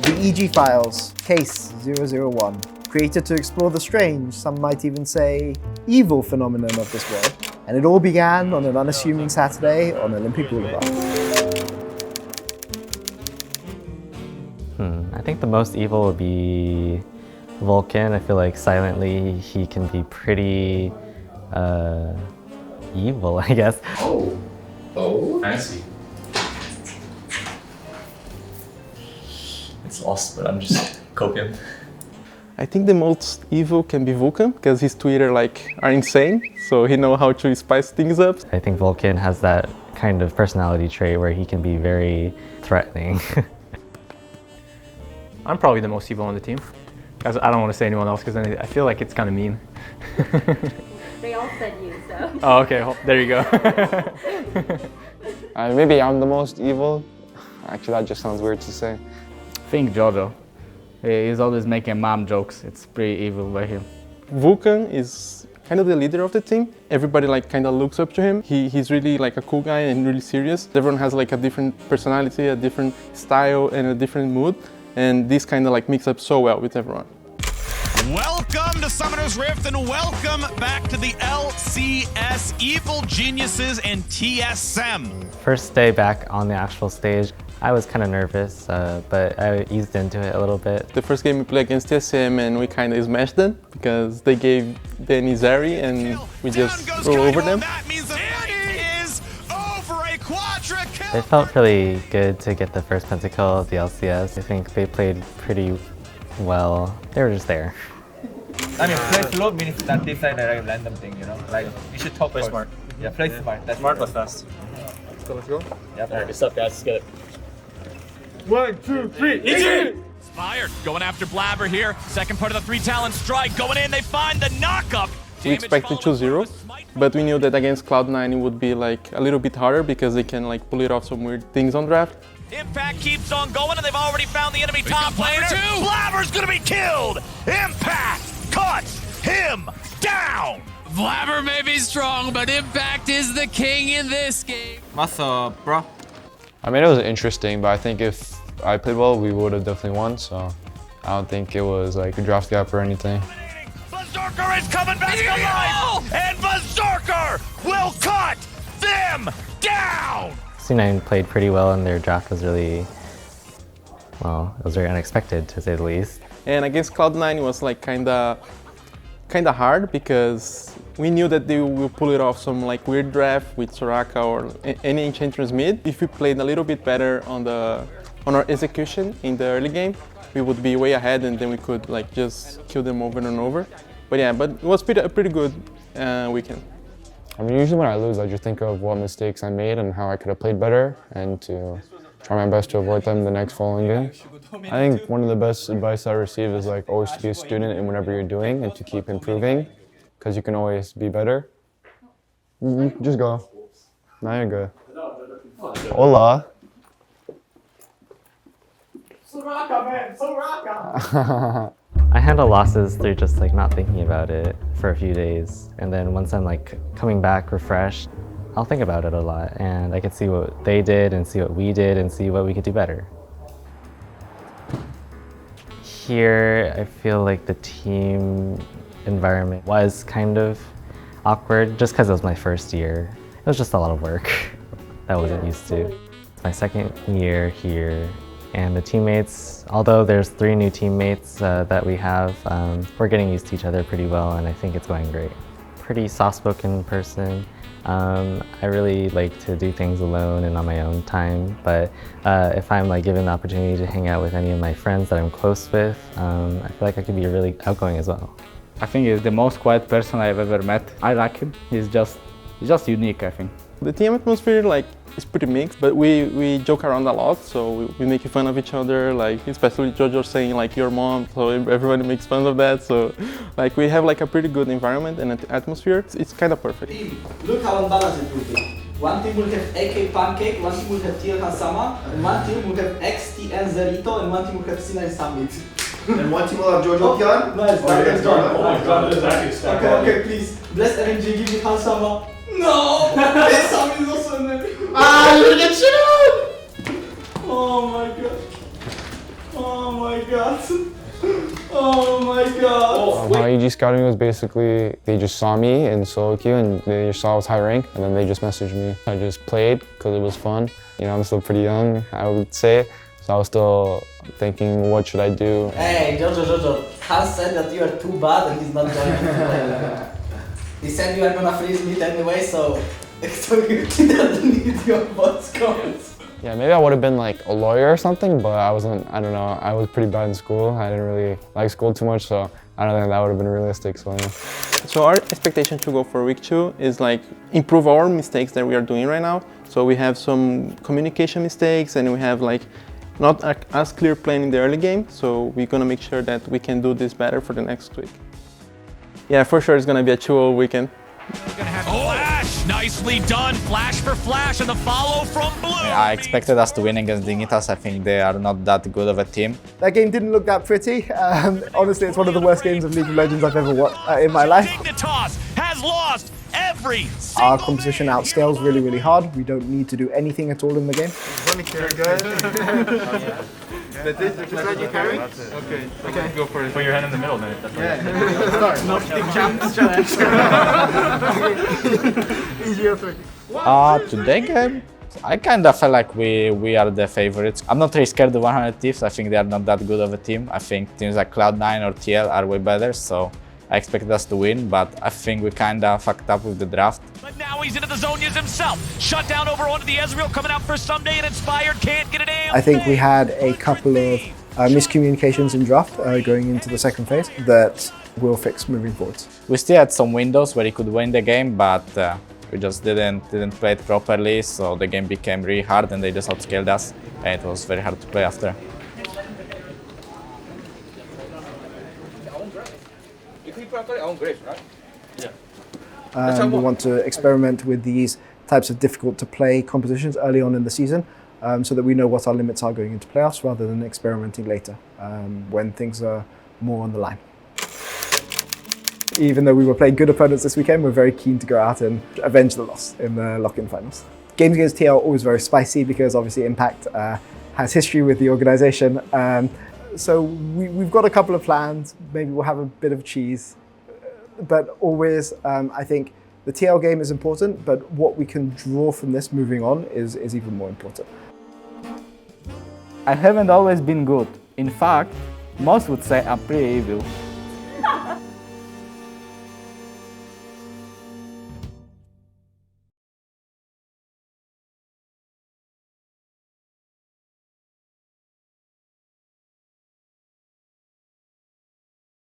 The EG Files, Case 001. Created to explore the strange, some might even say evil phenomenon of this world. And it all began on an unassuming Saturday on Olympic Boulevard. I think the most evil would be Vulcan. I feel like silently he can be pretty evil, I guess. Oh, fancy. It's lost, but I'm just coping. I think the most evil can be Vulcan, because his Twitter are insane, so he knows how to spice things up. I think Vulcan has that kind of personality trait where he can be very threatening. I'm probably the most evil on the team. Because I don't want to say anyone else, because then I feel like it's kind of mean. They all said you, so. Oh, okay, there you go. Maybe I'm the most evil. Actually, that just sounds weird to say. I think Jojo. He's always making mom jokes. It's pretty evil by him. Vulcan is kind of the leader of the team. Everybody kind of looks up to him. He's really a cool guy and really serious. Everyone has a different personality, a different style and a different mood. And this kind of mix up so well with everyone. Welcome to Summoner's Rift and welcome back to the LCS Evil Geniuses and TSM. First day back on the actual stage, I was kind of nervous, but I eased into it a little bit. The first game we played against TSM and we kind of smashed them because they gave Danny Zeri and we just rolled over them. It felt really good to get the first pentakill of the LCS. I think they played pretty well. They were just there. I mean, play slow means that decide a random thing, you know? You should talk play first. smart. Yeah, play smart. That's smart but fast. Let's go. Yep. Alright, good stuff, guys. Let's get it. 1, 2, 3, easy! Inspired, going after Blabber here. Second part of the 3 Talon strike, going in, they find the knockup. We expected 2-0, but we knew that against Cloud9 it would be a little bit harder because they can pull it off some weird things on draft. Impact keeps on going and they've already found the enemy top laner. Blabber's gonna be killed! Impact cuts him down! Blabber may be strong, but Impact is the king in this game. What's up, bro? I mean, it was interesting, but I think if I played well, we would have definitely won, so I don't think it was a draft gap or anything. Berserker is coming back alive! And Berserker will cut them down! C9 played pretty well and their draft was really, well, it was very unexpected to say the least. And against Cloud9 it was kinda hard because we knew that they will pull it off some weird draft with Soraka or any Enchantress mid. If we played a little bit better on our execution in the early game, we would be way ahead and then we could just kill them over and over. But yeah, but it was a pretty good weekend. I mean, usually when I lose, I just think of what mistakes I made and how I could have played better and to try my best to avoid them the next following game. I think one of the best advice I received is always to be a student in whatever you're doing and to keep improving because you can always be better. Just go. Now you're good. Hola. Soraka, man! Soraka! I handle losses through just not thinking about it for a few days. And then once I'm coming back refreshed, I'll think about it a lot and I can see what they did and see what we did and see what we could do better. Here, I feel like the team environment was kind of awkward just because it was my first year. It was just a lot of work that I wasn't used to. It's my second year here. And the teammates, although there's 3 new teammates that we have, we're getting used to each other pretty well and I think it's going great. Pretty soft-spoken person. I really like to do things alone and on my own time, but if I'm given the opportunity to hang out with any of my friends that I'm close with, I feel like I could be really outgoing as well. I think he's the most quiet person I've ever met. I like him. He's just unique, I think. The team atmosphere is pretty mixed, but we joke around a lot, so we make fun of each other, especially Jojo saying your mom, so everybody makes fun of that, so we have a pretty good environment and atmosphere. It's kind of perfect. Look how unbalanced it will be. One team will have AK Pancake, one team will have Tirhan Sama, and one team will have XTN Zerito, and one team will have C9 Summit. And one team will have Jojo Pion? Nice, that's done. Okay, please. Bless LNG, give me Hansama. No! This Summit is also in there. Ah, you're gonna get shit on! Oh my god. Oh my god. Oh my god. How EG scouting was basically, they just saw me in solo queue and they just saw I was high rank and then they just messaged me. I just played because it was fun. You know, I'm still pretty young, I would say. So I was still thinking, what should I do? Hey, Jojo. Hans said that you are too bad and he's not going to play. He said you are gonna freeze meat anyway, so you doesn't need your voice comments. Yeah, maybe I would have been like a lawyer or something, but I wasn't, I don't know, I was pretty bad in school. I didn't really like school too much, so I don't think that would have been realistic, so yeah. So our expectation to go for week 2 is like improve our mistakes that we are doing right now. So we have some communication mistakes and we have like not as clear plan in the early game. So we're gonna make sure that we can do this better for the next week. Yeah, for sure it's gonna be a 2-0 weekend. Flash! Nicely done. Flash for Flash and the follow from Blue. I expected us to win against Dignitas. I think they are not that good of a team. That game didn't look that pretty. Honestly, it's one of the worst games of League of Legends I've ever watched in my life. Dignitas has lost every Our composition outscales really, really hard. We don't need to do anything at all in the game. That's it? Just let you carry? Okay. Go for it. Put your hand in the middle, man. Start. Not the jump challenge. Easier thing. Today game, I kind of felt like we are the favorites. I'm not really scared of 100 Thieves. I think they are not that good of a team. I think teams like Cloud9 or TL are way better, so I expected us to win, but I think we kind of fucked up with the draft. But now he's into the Zonias himself. Shut down over onto the Ezreal, coming out for Someday and Inspired. Can't get it in. I think we had a couple of miscommunications in draft going into the second phase that we'll fix moving forwards. We still had some windows where he could win the game, but we just didn't play it properly, so the game became really hard and they just outscaled us, and it was very hard to play after. We want to experiment with these types of difficult to play compositions early on in the season so that we know what our limits are going into playoffs rather than experimenting later when things are more on the line. Even though we were playing good opponents this weekend, we're very keen to go out and avenge the loss in the lock-in finals. Games against TL are always very spicy because obviously Impact has history with the organization. So we've got a couple of plans. Maybe we'll have a bit of cheese. But always, I think the TL game is important, but what we can draw from this moving on is even more important. I haven't always been good. In fact, most would say I'm pretty evil.